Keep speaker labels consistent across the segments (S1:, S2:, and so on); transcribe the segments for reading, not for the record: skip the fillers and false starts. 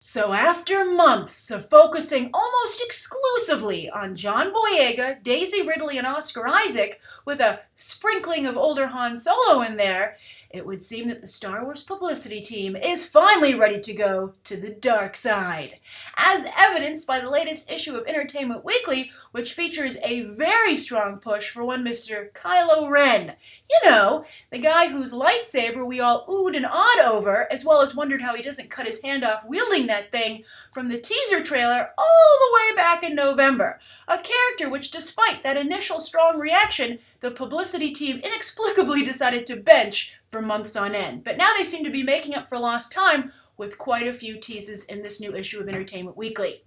S1: So after months of focusing almost exclusively on John Boyega, Daisy Ridley, and Oscar Isaac, with a sprinkling of older Han Solo in there, it would seem that the Star Wars publicity team is finally ready to go to the dark side. As evidenced by the latest issue of Entertainment Weekly, which features a very strong push for one Mr. Kylo Ren. You know, the guy whose lightsaber we all oohed and awed over, as well as wondered how he doesn't cut his hand off wielding that thing from the teaser trailer all the way back in November. A character which, despite that initial strong reaction, the publicity team inexplicably decided to bench for months on end. But now they seem to be making up for lost time with quite a few teases in this new issue of Entertainment Weekly.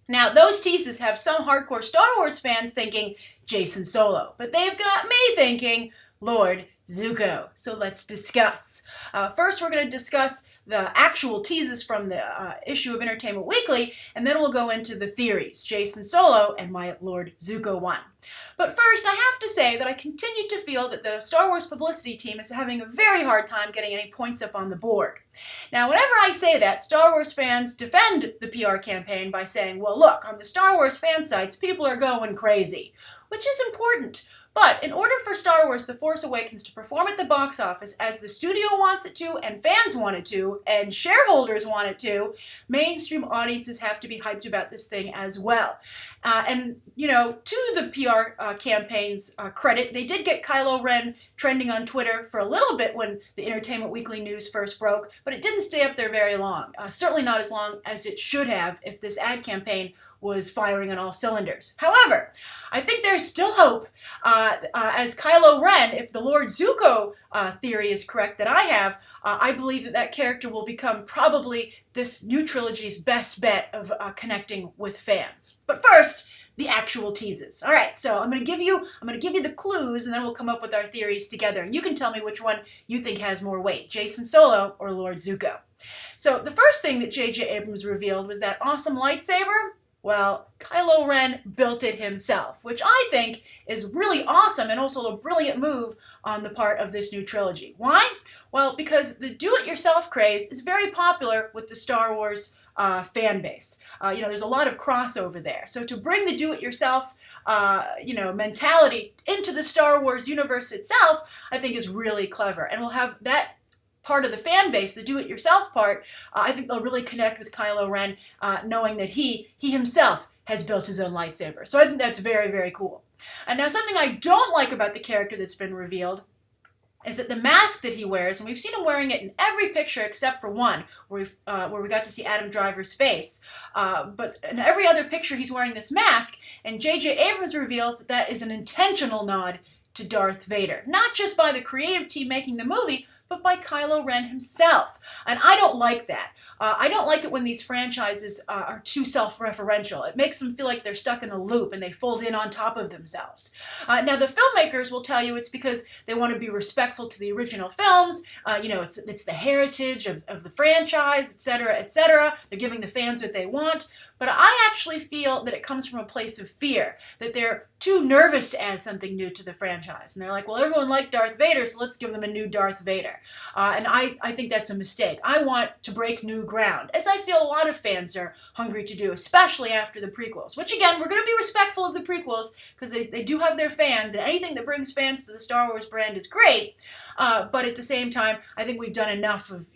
S1: Now, those teases have some hardcore Star Wars fans thinking Jacen Solo, but they've got me thinking Lord Zuko. So let's discuss. First, we're going to discuss the actual teases from the issue of Entertainment Weekly, and then we'll go into the theories, Jacen Solo and my Lord Zuko one. But first, I have to say that I continue to feel that the Star Wars publicity team is having a very hard time getting any points up on the board. Now, whenever I say that, Star Wars fans defend the PR campaign by saying, well, look, on the Star Wars fan sites, people are going crazy, which is important. But in order for Star Wars The Force Awakens to perform at the box office as the studio wants it to, and fans want it to, and shareholders want it to, mainstream audiences have to be hyped about this thing as well. And, you know, to the PR campaign's credit, they did get Kylo Ren trending on Twitter for a little bit when the Entertainment Weekly news first broke, but it didn't stay up there very long. Certainly not as long as it should have if this ad campaign was firing on all cylinders. However, I think there's still hope as Kylo Ren, if the Lord Zuko theory is correct that I have, I believe that that character will become probably this new trilogy's best bet of connecting with fans. But first, the actual teases. All right, so I'm going to give you the clues, and then we'll come up with our theories together, and you can tell me which one you think has more weight, Jacen Solo or Lord Zuko. So the first thing that J.J. Abrams revealed was that awesome lightsaber. Well, Kylo Ren built it himself, which I think is really awesome and also a brilliant move on the part of this new trilogy. Why? Well, because the do-it-yourself craze is very popular with the Star Wars fan base. There's a lot of crossover there. So to bring the do-it-yourself mentality into the Star Wars universe itself, I think is really clever. And we'll have that part of the fan base, the do-it-yourself part, I think they'll really connect with Kylo Ren, knowing that he himself has built his own lightsaber. So I think that's very, very cool. And now something I don't like about the character that's been revealed is that the mask that he wears, and we've seen him wearing it in every picture except for one, where we got to see Adam Driver's face. But in every other picture, he's wearing this mask, and J.J. Abrams reveals that that is an intentional nod to Darth Vader. Not just by the creative team making the movie, but by Kylo Ren himself. And I don't like that. I don't like it when these franchises are too self-referential. It makes them feel like they're stuck in a loop and they fold in on top of themselves. Now, the filmmakers will tell you it's because they want to be respectful to the original films. It's the heritage of the franchise, etc., etc. They're giving the fans what they want. But I actually feel that it comes from a place of fear, that they're too nervous to add something new to the franchise. And they're like, well, everyone liked Darth Vader, so let's give them a new Darth Vader. And I think that's a mistake. I want to break new ground, as I feel a lot of fans are hungry to do, especially after the prequels. Which, again, we're going to be respectful of the prequels, because they do have their fans, and anything that brings fans to the Star Wars brand is great. But at the same time, I think we've done enough of,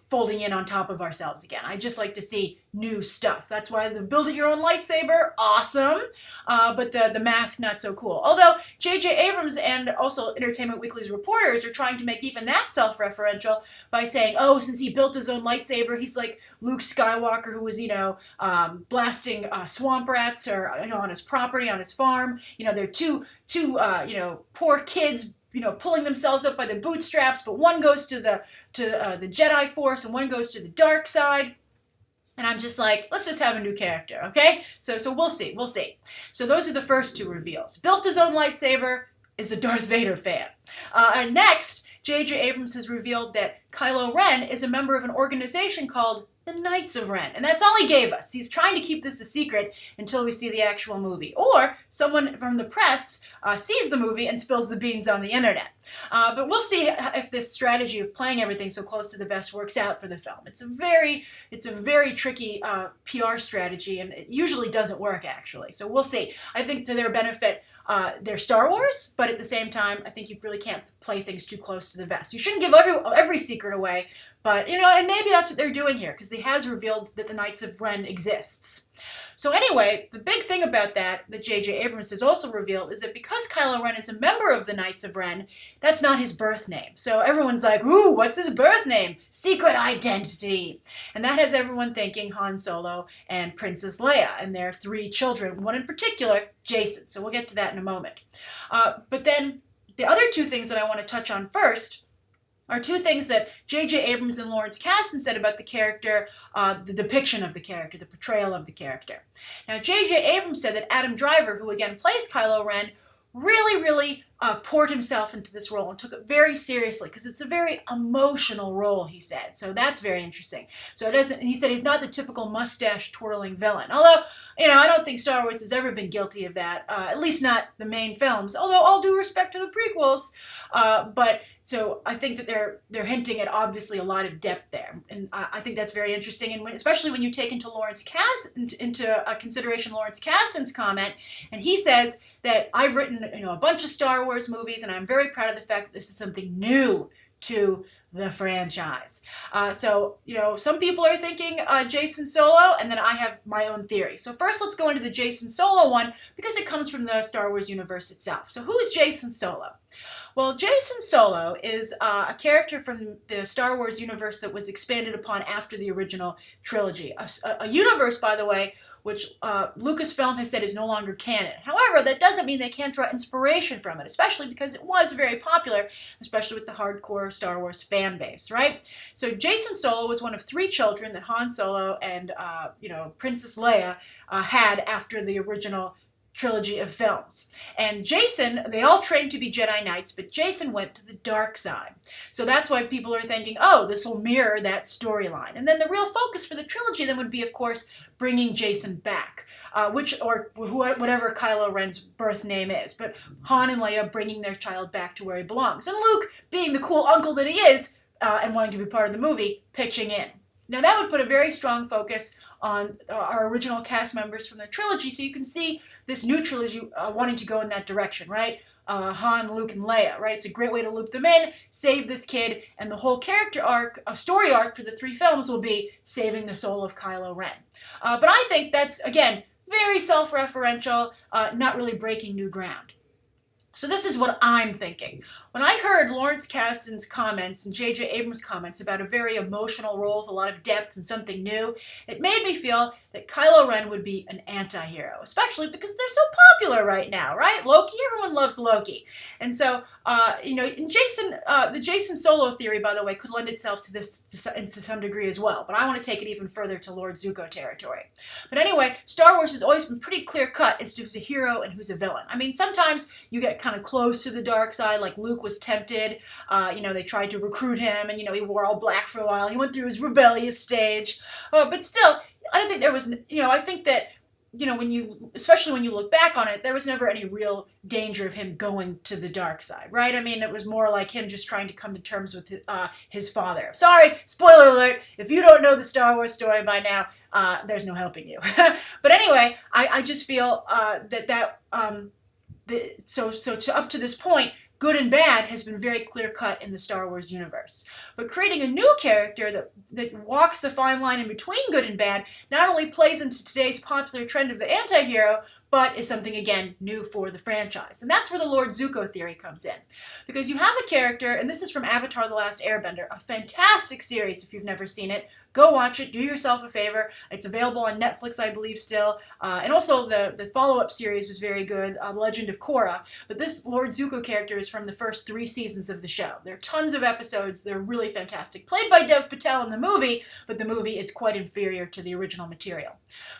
S1: folding in on top of ourselves again. I just like to see new stuff. That's why the build-it-your-own lightsaber, awesome, but the mask, not so cool. Although J.J. Abrams and also Entertainment Weekly's reporters are trying to make even that self-referential by saying, oh, since he built his own lightsaber, he's like Luke Skywalker, who was, blasting swamp rats or, on his property, on his farm. They're two poor kids, pulling themselves up by the bootstraps, but one goes to the Jedi Force and one goes to the dark side. And I'm just like, let's just have a new character, okay? So we'll see. So those are the first two reveals. Built his own lightsaber, is a Darth Vader fan. And next, J.J. Abrams has revealed that Kylo Ren is a member of an organization called the Knights of Ren. And that's all he gave us. He's trying to keep this a secret until we see the actual movie. Or someone from the press sees the movie and spills the beans on the internet. But we'll see if this strategy of playing everything so close to the vest works out for the film. It's a very tricky PR strategy, and it usually doesn't work, actually. So we'll see. I think to their benefit, they're Star Wars, but at the same time, I think you really can't play things too close to the vest. You shouldn't give every secret away, but, and maybe that's what they're doing here, because he has revealed that the Knights of Ren exists. So anyway, the big thing about that J.J. Abrams has also revealed is that because Kylo Ren is a member of the Knights of Ren, that's not his birth name. So everyone's like, ooh, what's his birth name? Secret identity. And that has everyone thinking Han Solo and Princess Leia and their 3 children, one in particular, Jacen. So we'll get to that in a moment. But then the other 2 things that I want to touch on first are 2 things that J.J. Abrams and Lawrence Kasdan said about the character, the depiction of the character, the portrayal of the character. Now, J.J. Abrams said that Adam Driver, who again plays Kylo Ren, really poured himself into this role and took it very seriously because it's a very emotional role, he said. So that's very interesting. So he said he's not the typical mustache twirling villain. Although, I don't think Star Wars has ever been guilty of that, at least not the main films, although all due respect to the prequels. So I think that they're hinting at obviously a lot of depth there, and I think that's very interesting, and especially when you take into consideration Lawrence Kasdan's comment, and he says that I've written a bunch of Star Wars movies, and I'm very proud of the fact that this is something new to the franchise. So some people are thinking Jacen Solo, and then I have my own theory. So first, let's go into the Jacen Solo one because it comes from the Star Wars universe itself. So who's Jacen Solo? Well, Jacen Solo is a character from the Star Wars universe that was expanded upon after the original trilogy. A universe, by the way, which Lucasfilm has said is no longer canon. However, that doesn't mean they can't draw inspiration from it, especially because it was very popular, especially with the hardcore Star Wars fan base, right? So Jacen Solo was one of 3 children that Han Solo and Princess Leia had after the original trilogy of films. And Jacen, they all trained to be Jedi Knights, but Jacen went to the dark side. So that's why people are thinking, oh, this will mirror that storyline. And then the real focus for the trilogy then would be, of course, bringing Jacen back, whatever Kylo Ren's birth name is. But Han and Leia bringing their child back to where he belongs. And Luke, being the cool uncle that he is, and wanting to be part of the movie, pitching in. Now that would put a very strong focus on our original cast members from the trilogy, so you can see this new trilogy wanting to go in that direction, right? Han, Luke, and Leia, right? It's a great way to loop them in, save this kid, and the whole character arc, story arc for the 3 films will be saving the soul of Kylo Ren. But I think that's, again, very self-referential, not really breaking new ground. So this is what I'm thinking. When I heard Lawrence Kasdan's comments and J.J. Abrams' comments about a very emotional role with a lot of depth and something new, it made me feel that Kylo Ren would be an anti-hero, especially because they're so popular right now, right? Loki, everyone loves Loki. And so, and the Jacen Solo theory, by the way, could lend itself to this to some degree as well, but I want to take it even further to Lord Zuko territory. But anyway, Star Wars has always been pretty clear-cut as to who's a hero and who's a villain. I mean, sometimes you get kind of close to the dark side, like Luke was tempted. They tried to recruit him, and he wore all black for a while. He went through his rebellious stage, but still, I don't think there was. I think that especially when you look back on it, there was never any real danger of him going to the dark side, right? I mean, it was more like him just trying to come to terms with his father. Sorry, spoiler alert. If you don't know the Star Wars story by now, there's no helping you. But anyway, I just feel so up to this point, good and bad has been very clear-cut in the Star Wars universe. But creating a new character that walks the fine line in between good and bad not only plays into today's popular trend of the anti-hero, but is something, again, new for the franchise. And that's where the Lord Zuko theory comes in. Because you have a character, and this is from Avatar The Last Airbender, a fantastic series if you've never seen it. Go watch it. Do yourself a favor. It's available on Netflix, I believe, still. And also the follow-up series was very good, The Legend of Korra. But this Lord Zuko character is from the first 3 seasons of the show. There are tons of episodes. They're really fantastic. Played by Dev Patel in the movie, but the movie is quite inferior to the original material.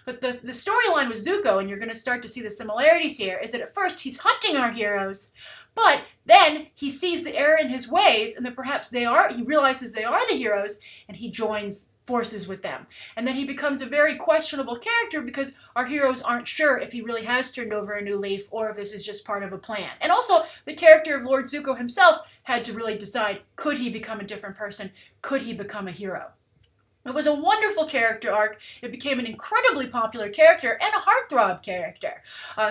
S1: But the storyline with Zuko, and you're going to start to see the similarities here is that at first he's hunting our heroes, but then he sees the error in his ways and that perhaps he realizes they are the heroes, and he joins forces with them. And then he becomes a very questionable character because our heroes aren't sure if he really has turned over a new leaf or if this is just part of a plan. And also, the character of Lord Zuko himself had to really decide, could he become a different person? Could he become a hero? It was a wonderful character arc. It became an incredibly popular character and a heartthrob character.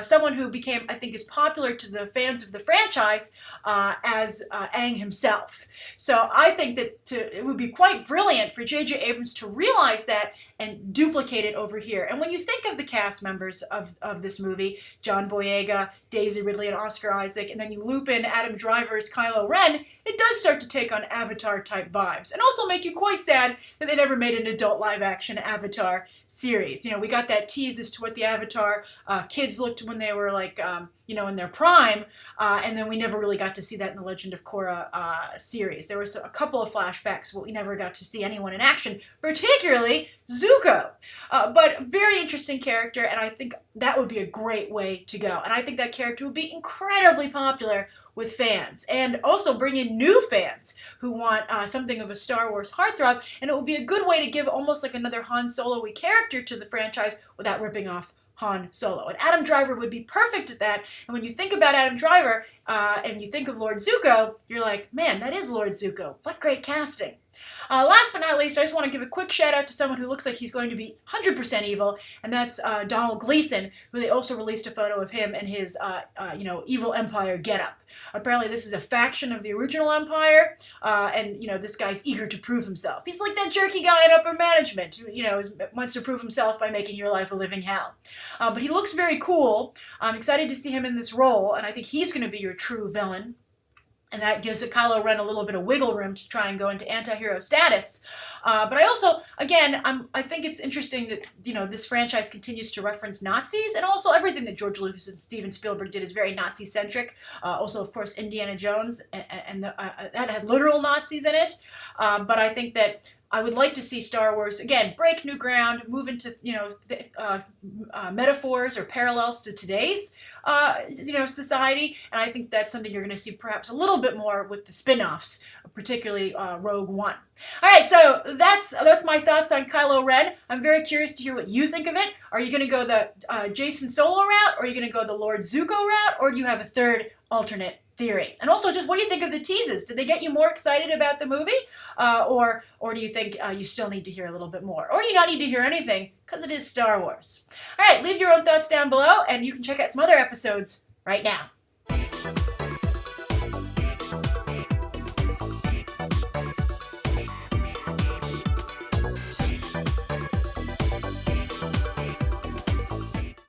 S1: Someone who became, I think, as popular to the fans of the franchise as Aang himself. So I think that it would be quite brilliant for J.J. Abrams to realize that and duplicate it over here. And when you think of the cast members of this movie, John Boyega, Daisy Ridley, and Oscar Isaac, and then you loop in Adam Driver's Kylo Ren, it does start to take on Avatar-type vibes. And also make you quite sad that they never made an adult live-action Avatar series. You know, we got that tease as to what the Avatar kids looked when they were like, in their prime, and then we never really got to see that in the Legend of Korra series. There was a couple of flashbacks, but we never got to see anyone in action, particularly Zuko. But very interesting character, and I think that would be a great way to go. And I think that character would be incredibly popular with fans, and also bring in new fans who want something of a Star Wars heartthrob, and it would be a good way to give almost like another Han Solo-y character to the franchise without ripping off Han Solo. And Adam Driver would be perfect at that. And when you think about Adam Driver and you think of Lord Zuko, you're like, man, that is Lord Zuko. What great casting. Last but not least, I just want to give a quick shout out to someone who looks like he's going to be 100% evil, and that's Donald Gleason, who they also released a photo of him and his, evil Empire getup. Apparently this is a faction of the original Empire, and, this guy's eager to prove himself. He's like that jerky guy in upper management who, wants to prove himself by making your life a living hell. But he looks very cool. I'm excited to see him in this role, and I think he's going to be your true villain. And that gives Kylo Ren a little bit of wiggle room to try and go into anti-hero status. But I also, again, I think it's interesting that, this franchise continues to reference Nazis, and also everything that George Lucas and Steven Spielberg did is very Nazi-centric. Also, of course, Indiana Jones, and that had literal Nazis in it. But I think that I would like to see Star Wars, again, break new ground, move into, metaphors or parallels to today's, society. And I think that's something you're going to see perhaps a little bit more with the spin-offs, particularly Rogue One. All right, so that's my thoughts on Kylo Ren. I'm very curious to hear what you think of it. Are you going to go the Jacen Solo route, or are you going to go the Lord Zuko route, or do you have a third alternate theory? And also, just what do you think of the teases? Did they get you more excited about the movie? Or do you think you still need to hear a little bit more? Or do you not need to hear anything because it is Star Wars? All right, leave your own thoughts down below, and you can check out some other episodes right now.